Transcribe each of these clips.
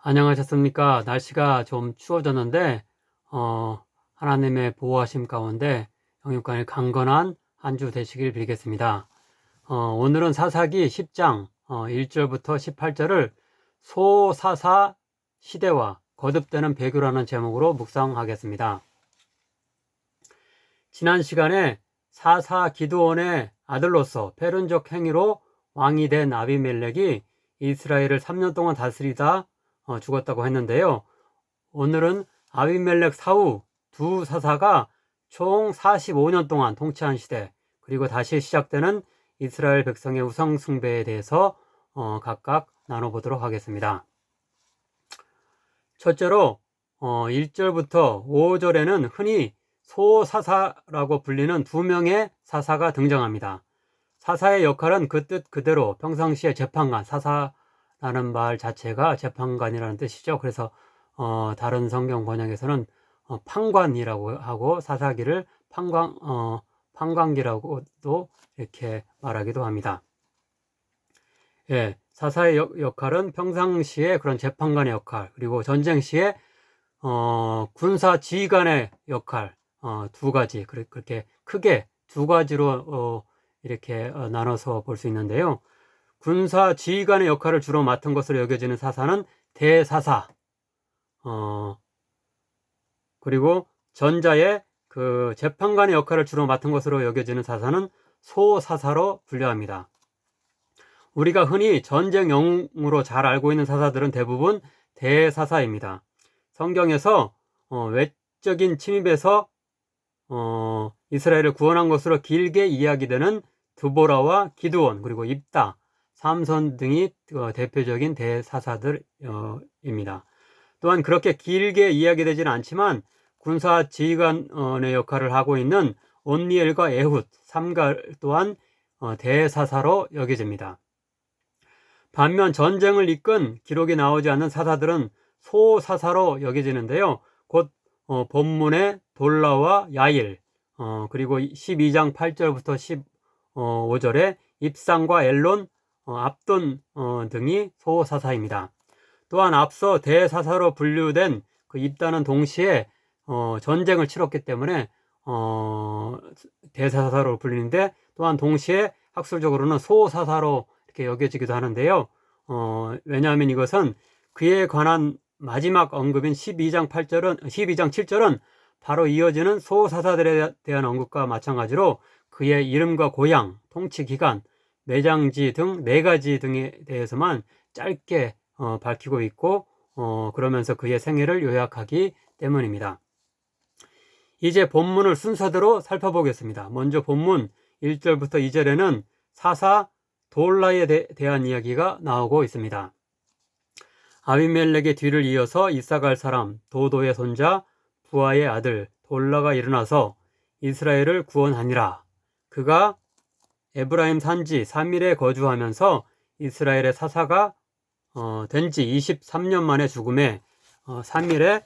안녕하셨습니까? 날씨가 좀 추워졌는데 하나님의 보호하심 가운데 영육간에 강건한 한 주 되시길 빌겠습니다. 오늘은 사사기 10장 1절부터 18절을 소사사 시대와 거듭되는 배교라는 제목으로 묵상하겠습니다. 지난 시간에 사사 기드온의 아들로서 페른족 행위로 왕이 된 아비멜렉이 이스라엘을 3년 동안 다스리다 죽었다고 했는데요. 오늘은 아비멜렉 사후 두 사사가 총 45년 동안 통치한 시대, 그리고 다시 시작되는 이스라엘 백성의 우상 숭배에 대해서 각각 나눠보도록 하겠습니다. 첫째로 1절부터 5절에는 흔히 소사사라고 불리는 두 명의 사사가 등장합니다. 사사의 역할은 그 뜻 그대로 평상시에 재판관, 사사라는 말 자체가 재판관이라는 뜻이죠. 그래서 다른 성경 번역에서는 판관이라고 하고 사사기를 판관기라고도 이렇게 말하기도 합니다. 예, 사사의 역할은 평상시에 그런 재판관의 역할, 그리고 전쟁 시에 군사 지휘관의 역할, 두 가지, 그렇게 크게 두 가지로 이렇게 나눠서 볼 수 있는데요. 군사 지휘관의 역할을 주로 맡은 것으로 여겨지는 사사는 대사사, 그리고 전자의 그 재판관의 역할을 주로 맡은 것으로 여겨지는 사사는 소사사로 분류합니다. 우리가 흔히 전쟁 영웅으로 잘 알고 있는 사사들은 대부분 대사사입니다. 성경에서 외적인 침입에서 이스라엘을 구원한 것으로 길게 이야기되는 드보라와 기드온, 그리고 입다, 삼손 등이 대표적인 대사사들입니다. 또한 그렇게 길게 이야기되지는 않지만 군사 지휘관의 역할을 하고 있는 온니엘과 에훗, 삼갈 또한 대사사로 여겨집니다. 반면 전쟁을 이끈 기록이 나오지 않는 사사들은 소사사로 여겨지는데요. 곧 본문의 돌라와 야일, 그리고 12장 8절부터 15절에 입상과 엘론, 압돈 등이 소사사입니다. 또한 앞서 대사사로 분류된 그 입다는 동시에 전쟁을 치렀기 때문에 대사사로 불리는데, 또한 동시에 학술적으로는 소사사로 이렇게 여겨지기도 하는데요. 왜냐하면 이것은 그에 관한 마지막 언급인 12장 7절은 바로 이어지는 소사사들에 대한 언급과 마찬가지로 그의 이름과 고향, 통치 기간, 매장지 등 4가지 등에 대해서만 짧게 밝히고 있고, 그러면서 그의 생애를 요약하기 때문입니다. 이제 본문을 순서대로 살펴보겠습니다. 먼저 본문 1절부터 2절에는 사사 돌라에 대한 이야기가 나오고 있습니다. 아비멜렉의 뒤를 이어서 이사갈 사람 도도의 손자 부하의 아들 돌라가 일어나서 이스라엘을 구원하니라. 그가 에브라임 산지 3일에 거주하면서 이스라엘의 사사가 된 지 23년 만에 죽음에 3일에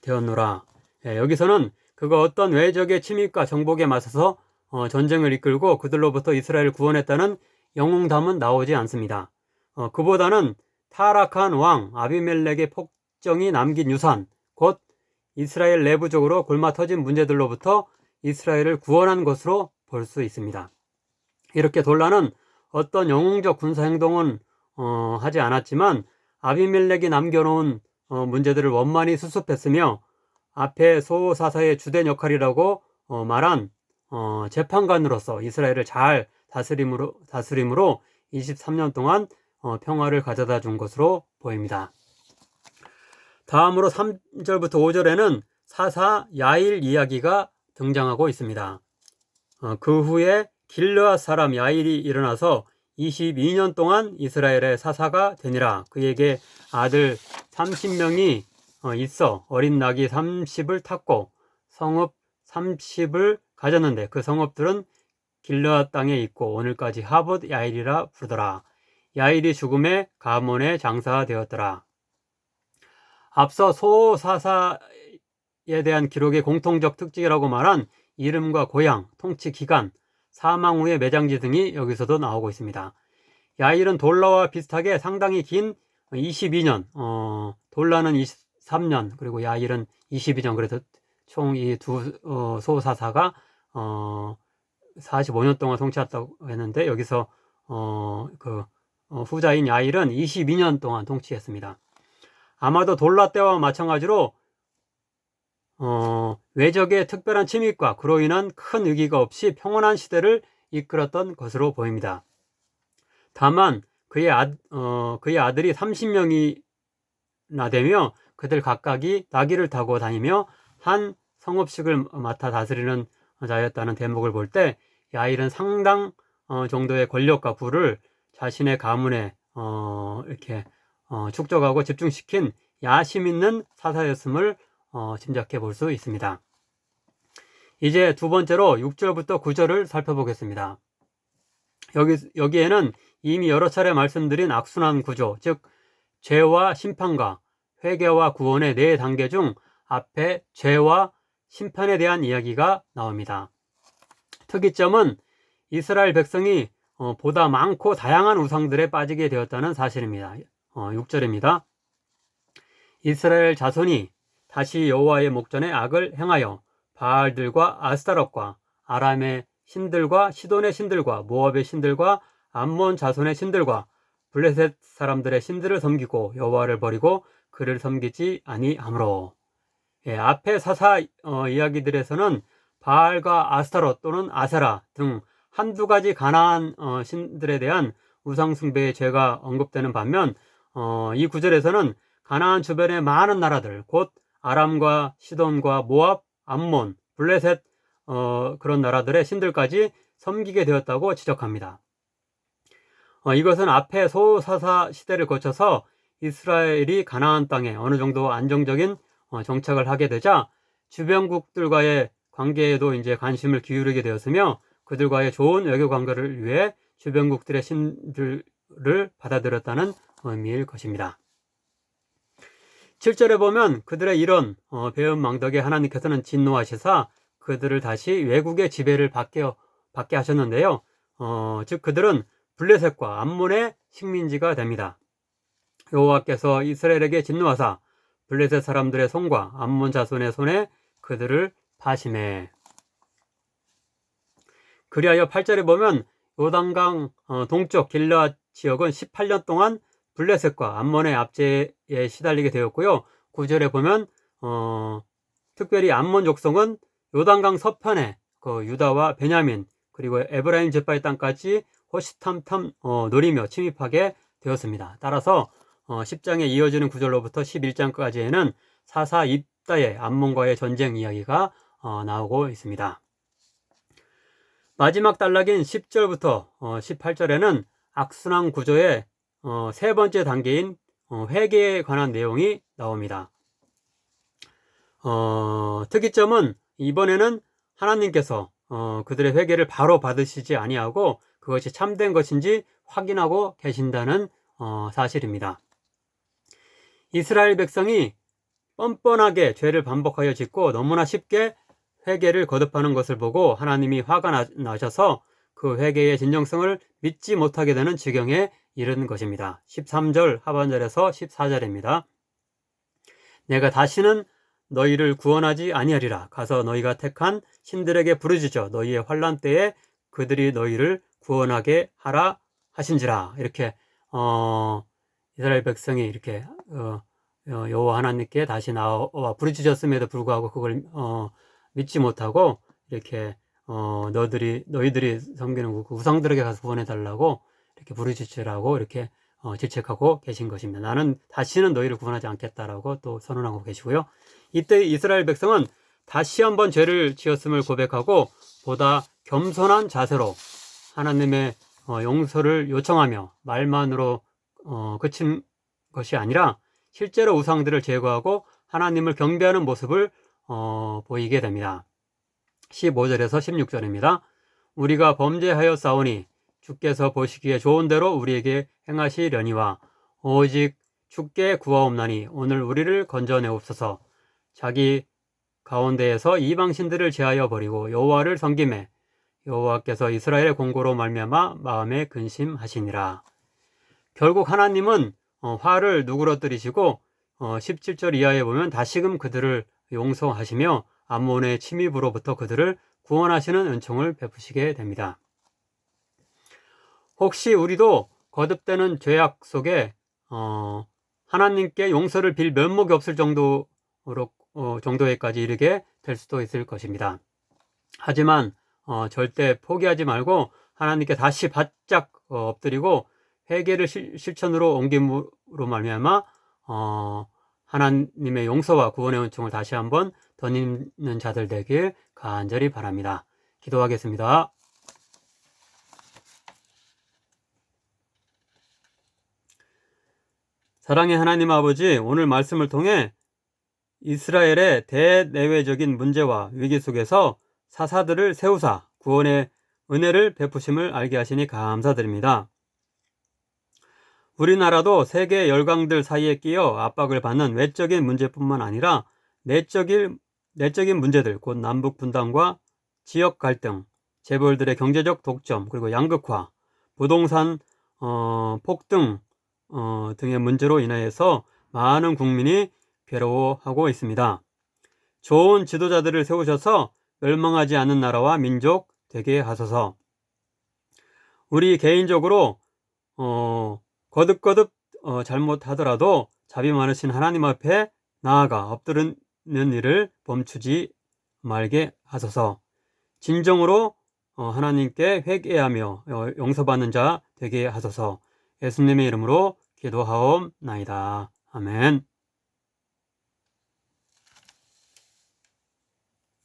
되었노라. 여기서는 그가 어떤 외적의 침입과 정복에 맞서서 전쟁을 이끌고 그들로부터 이스라엘을 구원했다는 영웅담은 나오지 않습니다. 그보다는 타락한 왕 아비멜렉의 폭정이 남긴 유산, 곧 이스라엘 내부적으로 골마터진 문제들로부터 이스라엘을 구원한 것으로 볼 수 있습니다. 이렇게 돌라는 어떤 영웅적 군사 행동은 하지 않았지만 아비멜렉이 남겨놓은 문제들을 원만히 수습했으며, 앞에 소사사의 주된 역할이라고 말한 재판관으로서 이스라엘을 잘 다스림으로 23년 동안 평화를 가져다 준 것으로 보입니다. 다음으로 3절부터 5절에는 사사 야일 이야기가 등장하고 있습니다. 그 후에 길르앗 사람 야일이 일어나서 22년 동안 이스라엘의 사사가 되니라. 그에게 아들 30명이 있어 어린 낙이 30을 탔고 성읍 30을 가졌는데 그 성읍들은 길르앗 땅에 있고 오늘까지 하봇 야일이라 부르더라. 야일이 죽음에 가몬의 장사가 되었더라. 앞서 소사사에 대한 기록의 공통적 특징이라고 말한 이름과 고향, 통치 기간, 사망 후의 매장지 등이 여기서도 나오고 있습니다. 야일은 돌라와 비슷하게 상당히 긴 22년, 돌라는 23년, 그리고 야일은 22년, 그래서 총 이 두 소사사가 45년 동안 통치했다고 했는데, 여기서 후자인 야일은 22년 동안 통치했습니다. 아마도 돌라 때와 마찬가지로 외적의 특별한 침입과 그로 인한 큰 위기가 없이 평온한 시대를 이끌었던 것으로 보입니다. 다만 그의 아들이 30명이나 되며 그들 각각이 나귀를 타고 다니며 한 성읍씩을 맡아 다스리는 자였다는 대목을 볼 때 야일은 상당 정도의 권력과 부를 자신의 가문에 이렇게 축적하고 집중시킨 야심 있는 사사였음을 짐작해 볼 수 있습니다. 이제 두 번째로 6절부터 9절을 살펴보겠습니다. 여기에는 이미 여러 차례 말씀드린 악순환 구조, 즉 죄와 심판과 회개와 구원의 네 단계 중 앞에 죄와 심판에 대한 이야기가 나옵니다. 특이점은 이스라엘 백성이 보다 많고 다양한 우상들에 빠지게 되었다는 사실입니다. 6절입니다. 이스라엘 자손이 다시 여호와의 목전에 악을 행하여 바알들과 아스타롯과 아람의 신들과 시돈의 신들과 모압의 신들과 암몬 자손의 신들과 블레셋 사람들의 신들을 섬기고 여호와를 버리고 그를 섬기지 아니하므로. 앞의 사사 이야기들에서는 바알과 아스타롯 또는 아세라 등 한두 가지 가나안 신들에 대한 우상 숭배의 죄가 언급되는 반면 이 구절에서는 가나안 주변의 많은 나라들, 곧 아람과 시돈과 모압, 암몬, 블레셋 그런 나라들의 신들까지 섬기게 되었다고 지적합니다. 이것은 앞에 소사사 시대를 거쳐서 이스라엘이 가나안 땅에 어느 정도 안정적인 정착을 하게 되자 주변국들과의 관계에도 이제 관심을 기울이게 되었으며 그들과의 좋은 외교 관계를 위해 주변국들의 신들을 받아들였다는 의미일 것입니다. 7절에 보면 그들의 이런 배은망덕에 하나님께서는 진노하시사 그들을 다시 외국의 지배를 받게 하셨는데요. 즉 그들은 블레셋과 암몬의 식민지가 됩니다. 여호와께서 이스라엘에게 진노하사 블레셋 사람들의 손과 암몬 자손의 손에 그들을 파심해. 그리하여 8절에 보면 요단강 동쪽 길르앗 지역은 18년 동안 블레셋과 암몬의 압제에 시달리게 되었고요. 9절에 보면 특별히 암몬 족속은 요단강 서편에 유다와 베냐민 그리고 에브라임 제파의 땅까지 호시탐탐 노리며 침입하게 되었습니다. 따라서 10장에 이어지는 구절로부터 11장까지에는 사사 입다의 암몬과의 전쟁 이야기가 나오고 있습니다. 마지막 단락인 10절부터 18절에는 악순환 구조의 세 번째 단계인 회개에 관한 내용이 나옵니다. 특이점은 이번에는 하나님께서 그들의 회개를 바로 받으시지 아니하고 그것이 참된 것인지 확인하고 계신다는 사실입니다. 이스라엘 백성이 뻔뻔하게 죄를 반복하여 짓고 너무나 쉽게 회개를 거듭하는 것을 보고 하나님이 화가 나셔서 그 회개의 진정성을 믿지 못하게 되는 지경에 이르는 것입니다. 13절 하반절에서 14절입니다. 내가 다시는 너희를 구원하지 아니하리라. 가서 너희가 택한 신들에게 부르짖어 너희의 환난 때에 그들이 너희를 구원하게 하라 하신지라. 이렇게 이스라엘 백성이 이렇게 여호와 하나님께 다시 나와 부르짖었음에도 불구하고 그걸 믿지 못하고 이렇게 너희들이 섬기는 그 우상들에게 가서 구원해 달라고 이렇게 부르짖으라고 이렇게 질책하고 계신 것입니다. 나는 다시는 너희를 구원하지 않겠다라고 또 선언하고 계시고요. 이때 이스라엘 백성은 다시 한번 죄를 지었음을 고백하고 보다 겸손한 자세로 하나님의 용서를 요청하며 말만으로 그친 것이 아니라 실제로 우상들을 제거하고 하나님을 경배하는 모습을 보이게 됩니다. 15절에서 16절입니다. 우리가 범죄하여 싸우니 주께서 보시기에 좋은 대로 우리에게 행하시려니와 오직 주께 구하옵나니 오늘 우리를 건져내옵소서. 자기 가운데에서 이방신들을 제하여 버리고 여호와를 섬기매 여호와께서 이스라엘의 공고로 말미암아 마음에 근심하시니라. 결국 하나님은 화를 누그러뜨리시고 17절 이하에 보면 다시금 그들을 용서하시며 암몬의 침입으로부터 그들을 구원하시는 은총을 베푸시게 됩니다. 혹시 우리도 거듭되는 죄악 속에 하나님께 용서를 빌 면목이 없을 정도에까지 이르게 될 수도 있을 것입니다. 하지만 절대 포기하지 말고 하나님께 다시 바짝 엎드리고 회개를 실천으로 옮김으로 말미암아 하나님의 용서와 구원의 은총을 다시 한번 덧입는 자들 되길 간절히 바랍니다. 기도하겠습니다. 사랑의 하나님 아버지, 오늘 말씀을 통해 이스라엘의 대내외적인 문제와 위기 속에서 사사들을 세우사 구원의 은혜를 베푸심을 알게 하시니 감사드립니다. 우리나라도 세계 열강들 사이에 끼어 압박을 받는 외적인 문제뿐만 아니라 내적인 문제들, 곧 남북 분단과 지역 갈등, 재벌들의 경제적 독점, 그리고 양극화, 부동산 폭등 등의 문제로 인하여서 많은 국민이 괴로워하고 있습니다. 좋은 지도자들을 세우셔서 멸망하지 않는 나라와 민족 되게 하소서. 우리 개인적으로 거듭 잘못하더라도 자비 많으신 하나님 앞에 나아가 엎드리는 일을 멈추지 말게 하소서. 진정으로 하나님께 회개하며 용서받는 자 되게 하소서. 예수님의 이름으로 기도하옵나이다. 아멘.